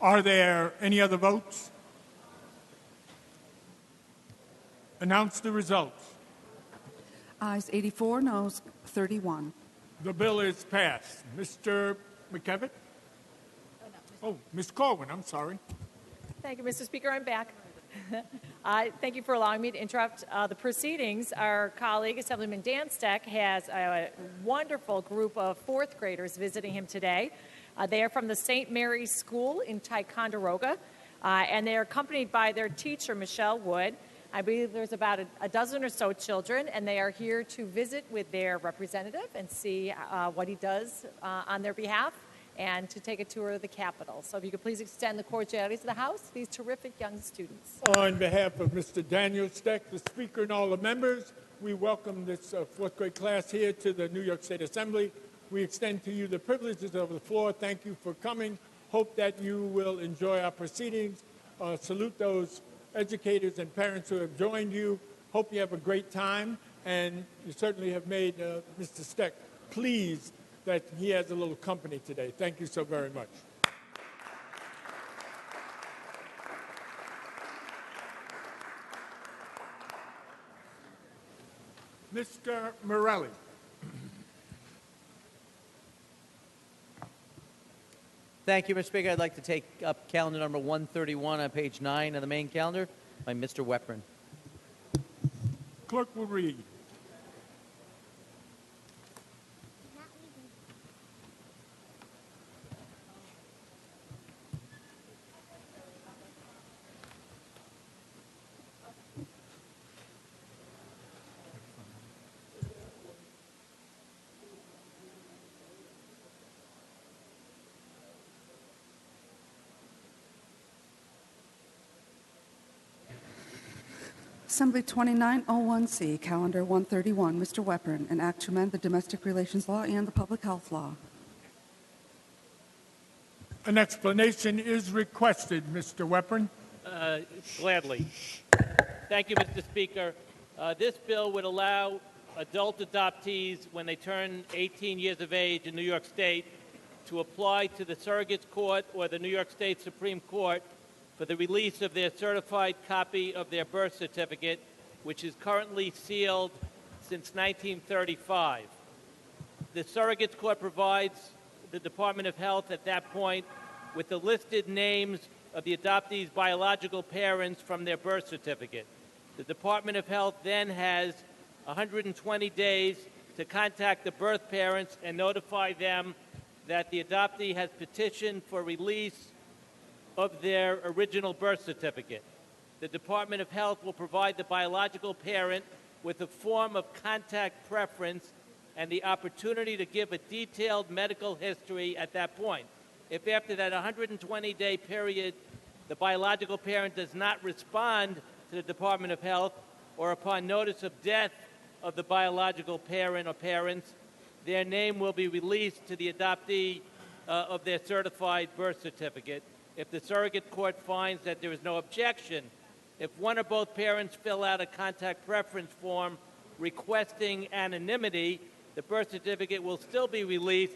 Are there any other votes? Announce the results. Ayes 84, noes 31. The bill is passed. Mr. McKevitt? Oh, Ms. Corwin, I'm sorry. Thank you, Mr. Speaker. I'm back. Thank you for allowing me to interrupt the proceedings. Our colleague, Assemblyman Dan Steck, has a wonderful group of fourth graders visiting him today. They are from the St. Mary's School in Ticonderoga, and they are accompanied by their teacher, Michelle Wood. I believe there's about a dozen or so children, and they are here to visit with their representative and see what he does on their behalf and to take a tour of the Capitol. So if you could please extend the cordialities of the House to these terrific young students. On behalf of Mr. Daniel Steck, the Speaker, and all the members, we welcome this fourth grade class here to the New York State Assembly. We extend to you the privileges of the floor. Thank you for coming. Hope that you will enjoy our proceedings. Salute those educators and parents who have joined you. Hope you have a great time, and you certainly have made Mr. Steck pleased that he has a little company today. Thank you so very much. Mr. Morelli. Thank you, Mr. Speaker. I'd like to take up calendar number 131 on page 9 of the main calendar by Mr. Weprin. Clerk will read. Assembly 2901C, Calendar 131, Mr. Weprin, an act to amend the domestic relations law and the public health law. An explanation is requested, Mr. Weprin. Gladly. Thank you, Mr. Speaker. This bill would allow adult adoptees, when they turn 18 years of age in New York State, to apply to the Surrogates Court or the New York State Supreme Court for the release of their certified copy of their birth certificate, which is currently sealed since 1935. The Surrogates Court provides the Department of Health at that point with the listed names of the adoptee's biological parents from their birth certificate. The Department of Health then has 120 days to contact the birth parents and notify them that the adoptee has petitioned for release of their original birth certificate. The Department of Health will provide the biological parent with a form of contact preference and the opportunity to give a detailed medical history at that point. If after that 120-day period the biological parent does not respond to the Department of Health, or upon notice of death of the biological parent or parents, their name will be released to the adoptee of their certified birth certificate. If the surrogate court finds that there is no objection, if one or both parents fill out a contact preference form requesting anonymity, the birth certificate will still be released.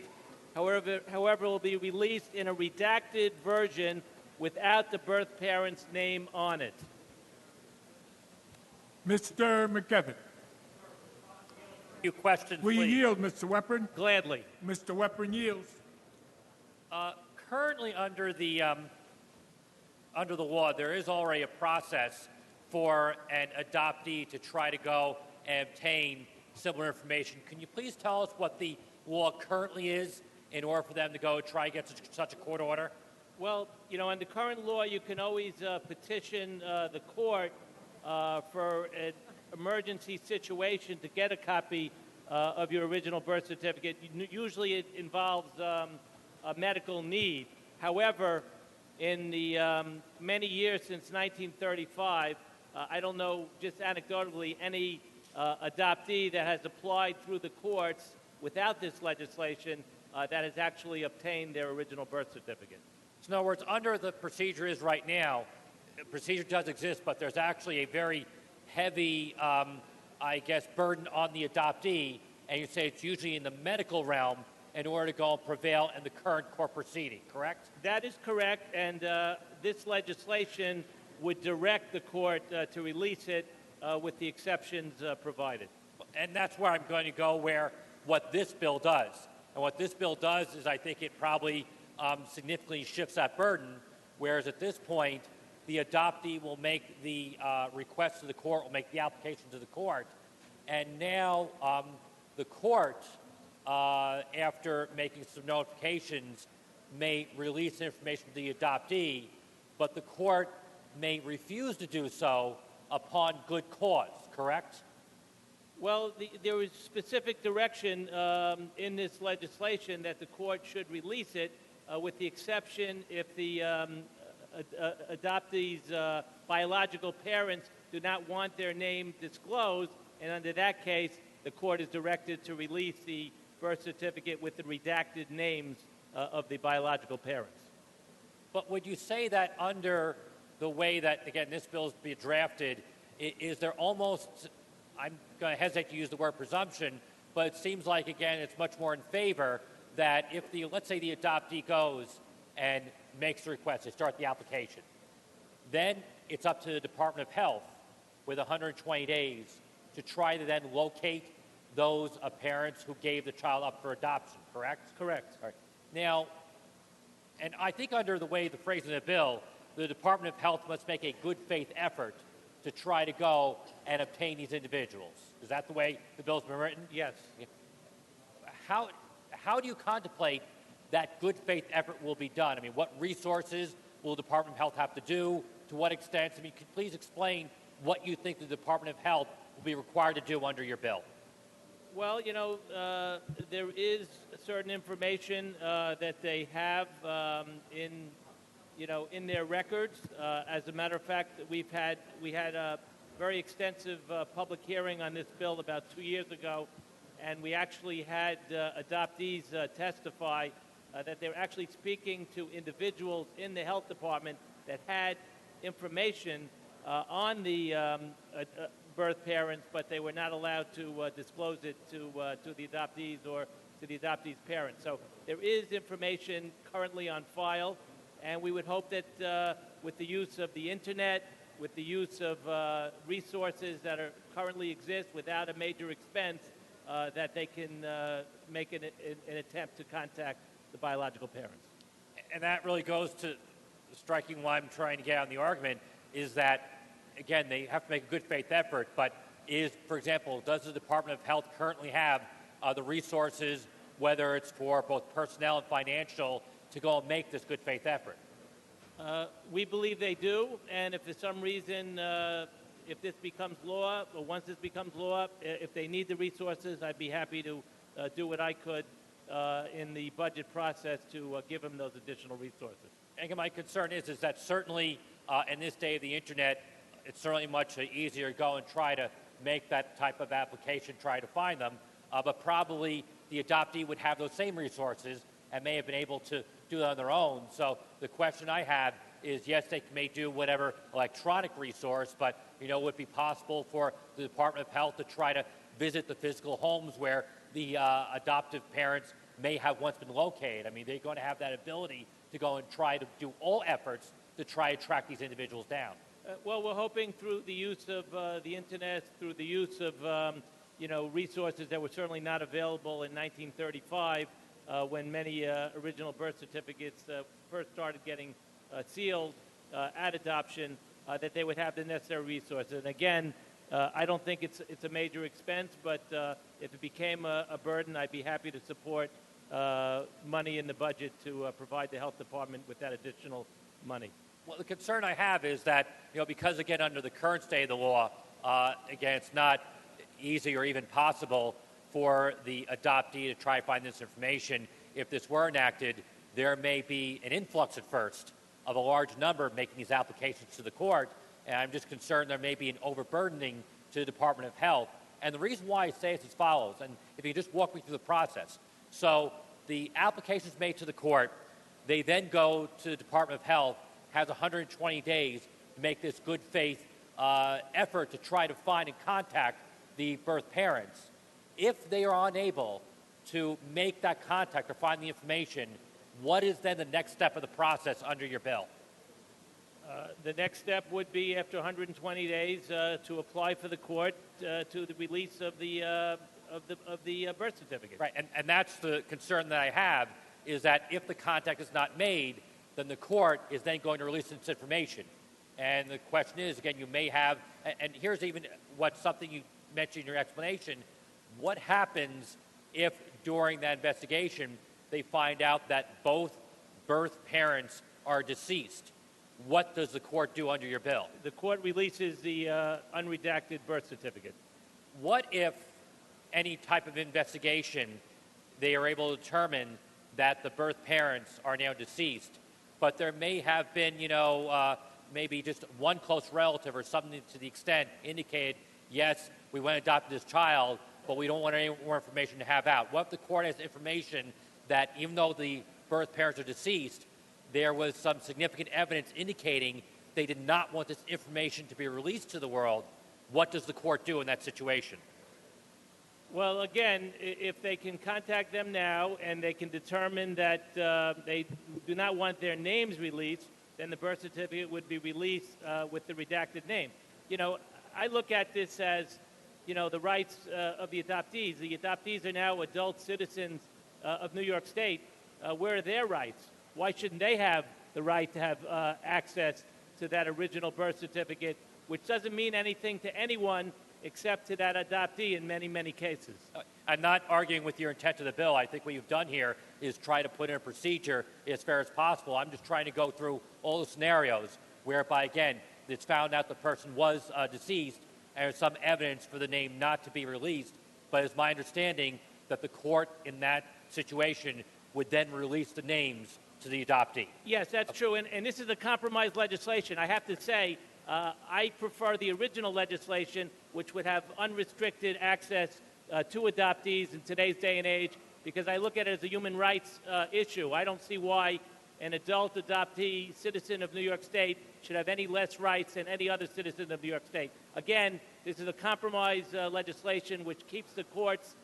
However, it will be released in a redacted version without the birth parent's name on it. Mr. McKevitt. Few questions, Will you please. yield, Mr. Weprin? Gladly. Mr. Weprin yields. Currently, under the law, there is already a process for an adoptee to try to go and obtain similar information. Can you please tell us what the law currently is in order for them to go try to get such a court order? Well, under current law, you can always petition the court for an emergency situation to get a copy of your original birth certificate. Usually it involves a medical need. However, in the many years since 1935, I don't know, just anecdotally, any adoptee that has applied through the courts without this legislation that has actually obtained their original birth certificate. So in other words, under the procedure is right now, the procedure does exist, but there's actually a very heavy, burden on the adoptee, and you say it's usually in the medical realm in order to go and prevail in the current court proceeding, correct? That is correct, and this legislation would direct the court to release it with the exceptions provided. And that's where I'm going to go, where what this bill does. And what this bill does is I think it probably significantly shifts that burden, whereas at this point, the adoptee will make the request to the court, will make the application to the court, and now the court, after making some notifications, may release information to the adoptee, but the court may refuse to do so upon good cause, correct? Well, there is specific direction in this legislation that the court should release it, with the exception if the adoptee's biological parents do not want their name disclosed, and under that case, the court is directed to release the birth certificate with the redacted names of the biological parents. But would you say that under the way that, again, this bill is being drafted, is there almost, I'm going to hesitate to use the word presumption, but it seems like, again, it's much more in favor that if the, let's say the adoptee goes and makes the request, they start the application, then it's up to the Department of Health with 120 days to try to then locate those parents who gave the child up for adoption, correct? Correct. All right. Now, and I think under the way the phrase in the bill, the Department of Health must make a good faith effort to try to go and obtain these individuals. Is that the way the bill's been written? Yes. How do you contemplate that good faith effort will be done? I mean, what resources will the Department of Health have to do? To what extent? I mean, could you please explain what you think the Department of Health will be required to do under your bill? Well, there is certain information that they have in their records. As a matter of fact, we had a very extensive public hearing on this bill about 2 years ago, and we actually had adoptees testify that they're actually speaking to individuals in the health department that had information on the birth parents, but they were not allowed to disclose it to the adoptees or to the adoptees' parents. So there is information currently on file, and we would hope that with the use of the internet, with the use of resources that currently exist without a major expense, that they can make an attempt to contact the biological parents. And that really goes to striking what I'm trying to get out in the argument, is that, again, they have to make a good faith effort, but for example, does the Department of Health currently have the resources, whether it's for both personnel and financial, to go and make this good faith effort? We believe they do, and if for some reason, if this becomes law, or once this becomes law, if they need the resources, I'd be happy to do what I could in the budget process to give them those additional resources. And my concern is that certainly in this day of the internet, it's certainly much easier to go and try to make that type of application, try to find them, but probably the adoptee would have those same resources and may have been able to do it on their own. So the question I have is, yes, they may do whatever electronic resource, but would it be possible for the Department of Health to try to visit the physical homes where the adoptive parents may have once been located? I mean, they're going to have that ability to go and try to do all efforts to try to track these individuals down. Well, we're hoping through the use of the internet, through the use of resources that were certainly not available in 1935, when many original birth certificates first started getting sealed at adoption, that they would have the necessary resources. And again, I don't think it's a major expense, but if it became a burden, I'd be happy to support money in the budget to provide the health department with that additional money. Well, the concern I have is that, because, again, under the current state of the law, again, it's not easy or even possible for the adoptee to try to find this information. If this were enacted, there may be an influx at first of a large number making these applications to the court, and I'm just concerned there may be an overburdening to the Department of Health. And the reason why I say it's as follows, and if you just walk me through the process. So the application is made to the court. They then go to the Department of Health, has 120 days to make this good faith effort to try to find and contact the birth parents. If they are unable to make that contact or find the information, what is then the next step of the process under your bill? The next step would be, after 120 days, to apply for the court to the release of the birth certificate. Right, and that's the concern that I have, is that if the contact is not made, then the court is then going to release this information. And the question is, again, you may have, and here's even something you mentioned in your explanation, what happens if during that investigation they find out that both birth parents are deceased? What does the court do under your bill? The court releases the unredacted birth certificate. What if any type of investigation they are able to determine that the birth parents are now deceased, but there may have been, maybe just one close relative or something to the extent indicated, yes, we went and adopted this child, but we don't want any more information to have out? What if the court has information that even though the birth parents are deceased, there was some significant evidence indicating they did not want this information to be released to the world? What does the court do in that situation? Well, again, if they can contact them now and they can determine that they do not want their names released, then the birth certificate would be released with the redacted name. I look at this as, the rights of the adoptees. The adoptees are now adult citizens of New York State. Where are their rights? Why shouldn't they have the right to have access to that original birth certificate, which doesn't mean anything to anyone except to that adoptee in many, many cases? I'm not arguing with your intent of the bill. I think what you've done here is try to put in a procedure as fair as possible. I'm just trying to go through all the scenarios whereby, again, it's found out the person was deceased and there's some evidence for the name not to be released. But it's my understanding that the court in that situation would then release the names to the adoptee. Yes, that's true. And this is a compromise legislation. I have to say, I prefer the original legislation, which would have unrestricted access to adoptees in today's day and age, because I look at it as a human rights issue. I don't see why an adult adoptee citizen of New York State should have any less rights than any other citizen of New York State. Again, this is a compromise legislation which keeps the courts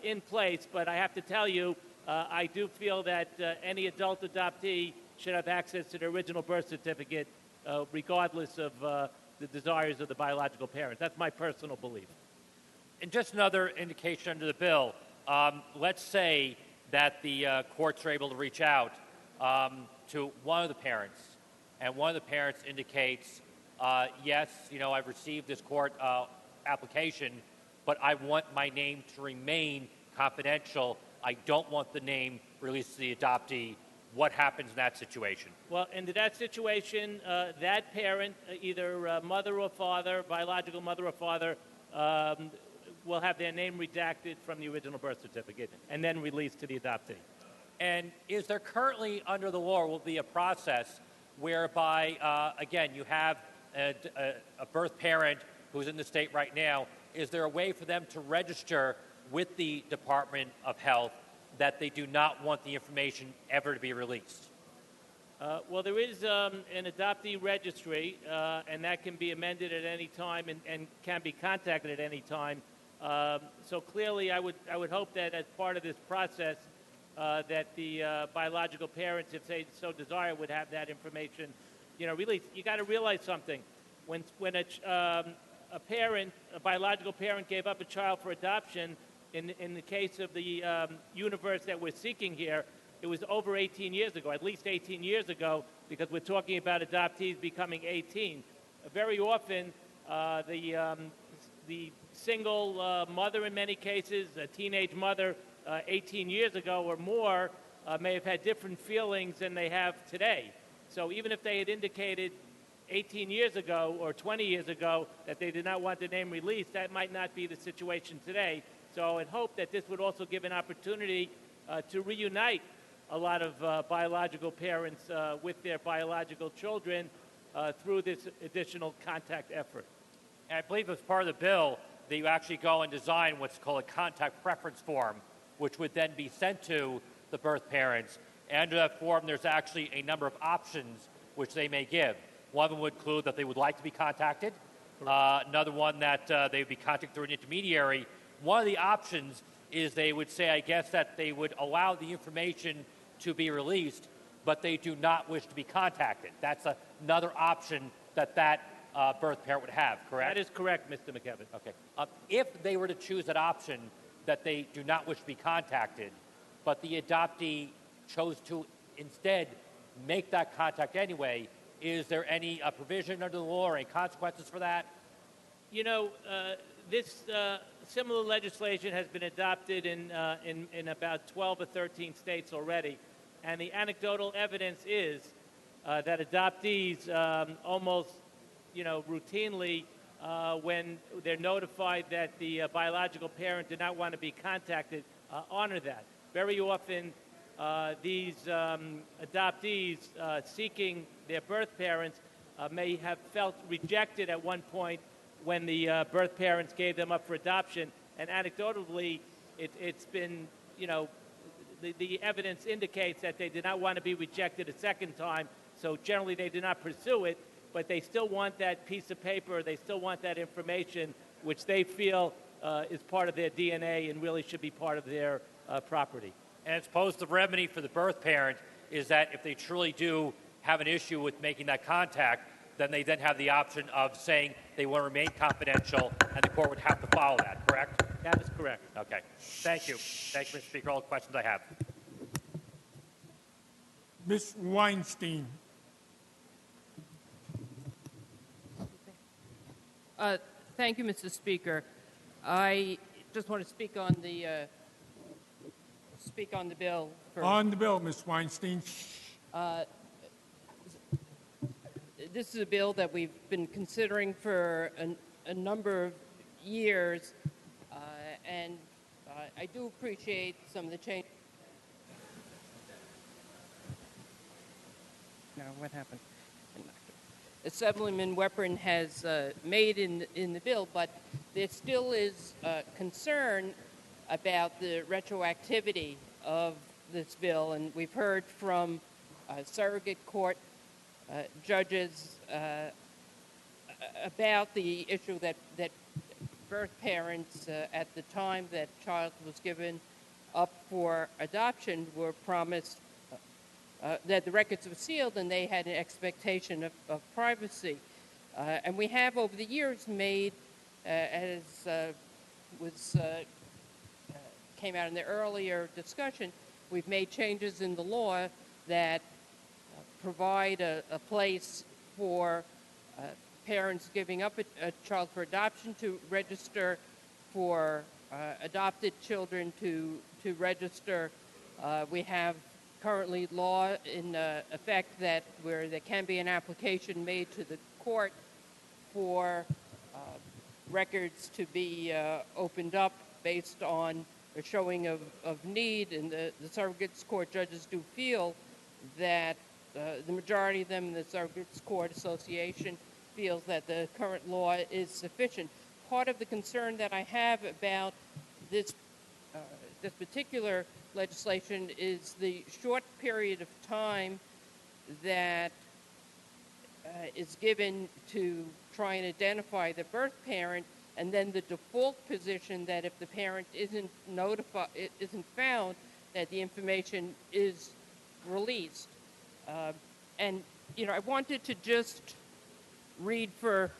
in place, but I have to tell you, I do feel that any adult adoptee should have access to the original birth certificate, regardless of the desires of the biological parents. That's my personal belief. And just another indication under the bill, let's say that the courts are able to reach out to one of the parents, and one of the parents indicates, yes, I've received this court application, but I want my name to remain confidential. I don't want the name released to the adoptee. What happens in that situation? Well, in that situation, that parent, either mother or father, biological mother or father, will have their name redacted from the original birth certificate and then released to the adoptee. And is there currently, under the law, will be a process whereby, again, you have a birth parent who's in the state right now, is there a way for them to register with the Department of Health that they do not want the information ever to be released? Well, there is an adoptee registry, and that can be amended at any time and can be contacted at any time. So clearly, I would hope that as part of this process, that the biological parents, if they so desire, would have that information, released. You got to realize something. When a parent, a biological parent, gave up a child for adoption, in the case of the universe that we're seeking here, it was over 18 years ago, at least 18 years ago, because we're talking about adoptees becoming 18. Very often, the single mother, in many cases, a teenage mother 18 years ago or more, may have had different feelings than they have today. So even if they had indicated 18 years ago or 20 years ago that they did not want the name released, that might not be the situation today. So I would hope that this would also give an opportunity to reunite a lot of biological parents with their biological children through this additional contact effort. And I believe as part of the bill that you actually go and design what's called a contact preference form, which would then be sent to the birth parents. And under that form, there's actually a number of options which they may give. One of them would include that they would like to be contacted. Another one that they would be contacted through an intermediary. One of the options is they would say, I guess, that they would allow the information to be released, but they do not wish to be contacted. That's another option that birth parent would have, correct? That is correct, Mr. McKevin. Okay. If they were to choose that option that they do not wish to be contacted, but the adoptee chose to instead make that contact anyway, is there any provision under the law or any consequences for that? You know, this similar legislation has been adopted in about 12 or 13 states already, and the anecdotal evidence is that adoptees almost, routinely, when they're notified that the biological parent did not want to be contacted, honor that. Very often, these adoptees seeking their birth parents may have felt rejected at one point when the birth parents gave them up for adoption. And anecdotally, it's been, the evidence indicates that they did not want to be rejected a second time, so generally they did not pursue it, but they still want that piece of paper, they still want that information, which they feel is part of their DNA and really should be part of their property. And I suppose the remedy for the birth parent is that if they truly do have an issue with making that contact, then they then have the option of saying they want to remain confidential, and the court would have to follow that, correct? That is correct. Okay. Thank you. Thank you, Mr. Speaker. All the questions I have. Ms. Weinstein. Thank you, Mr. Speaker. I just want to speak on the bill. On the bill, Ms. Weinstein. This is a bill that we've been considering for a number of years, and I do appreciate some of the change. Now, what happened? Assemblyman Weprin has made in the bill, but there still is concern about the retroactivity of this bill, and we've heard from surrogate court judges about the issue that birth parents at the time that child was given up for adoption were promised that the records were sealed and they had an expectation of privacy. And we have over the years made, as came out in the earlier discussion, we've made changes in the law that provide a place for parents giving up a child for adoption to register, for adopted children to register. We have currently law in effect that where there can be an application made to the court for records to be opened up based on a showing of need, and the surrogates court judges do feel that the majority of them in the Surrogates Court Association feels that the current law is sufficient. Part of the concern that I have about this particular legislation is the short period of time that is given to try and identify the birth parent, and then the default position that if the parent isn't found, that the information is released. And I wanted to just read for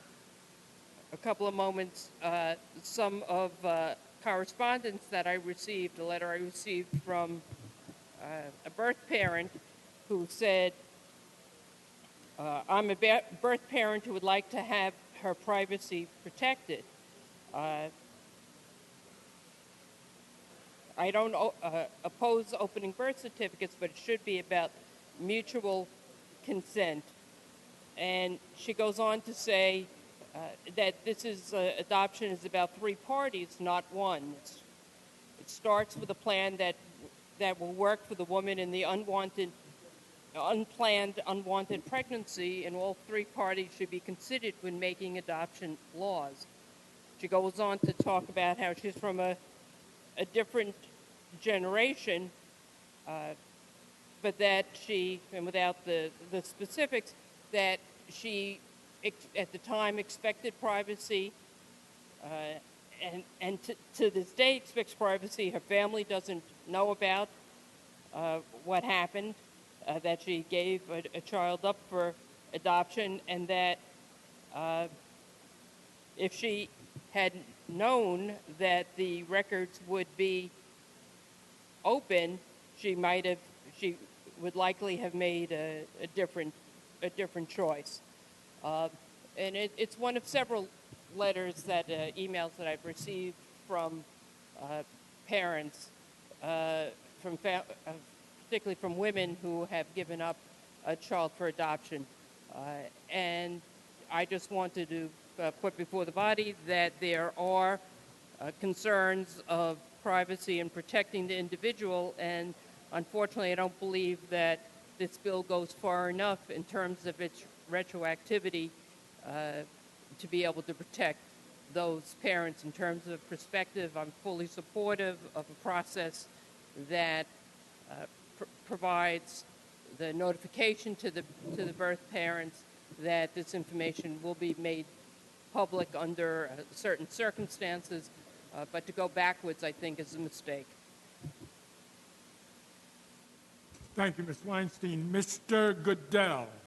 a couple of moments some of correspondence that I received, a letter I received from a birth parent who said, I'm a birth parent who would like to have her privacy protected. I don't oppose opening birth certificates, but it should be about mutual consent. And she goes on to say that this is adoption is about three parties, not one. It starts with a plan that will work for the woman in the unplanned, unwanted pregnancy, and all three parties should be considered when making adoption laws. She goes on to talk about how she's from a different generation, but that she, and without the specifics, that she at the time expected privacy and to this day, expects privacy. Her family doesn't know about what happened, that she gave a child up for adoption, and that if she had known that the records would be open, she would likely have made a different choice. And it's one of several letters emails that I've received from parents, particularly from women who have given up a child for adoption. And I just wanted to put before the body that there are concerns of privacy and protecting the individual, and unfortunately I don't believe that this bill goes far enough in terms of its retroactivity to be able to protect those parents. In terms of perspective, I'm fully supportive of a process that provides the notification to the birth parents that this information will be made public under certain circumstances, but to go backwards, I think, is a mistake. Thank you, Ms. Weinstein. Mr. Goodell.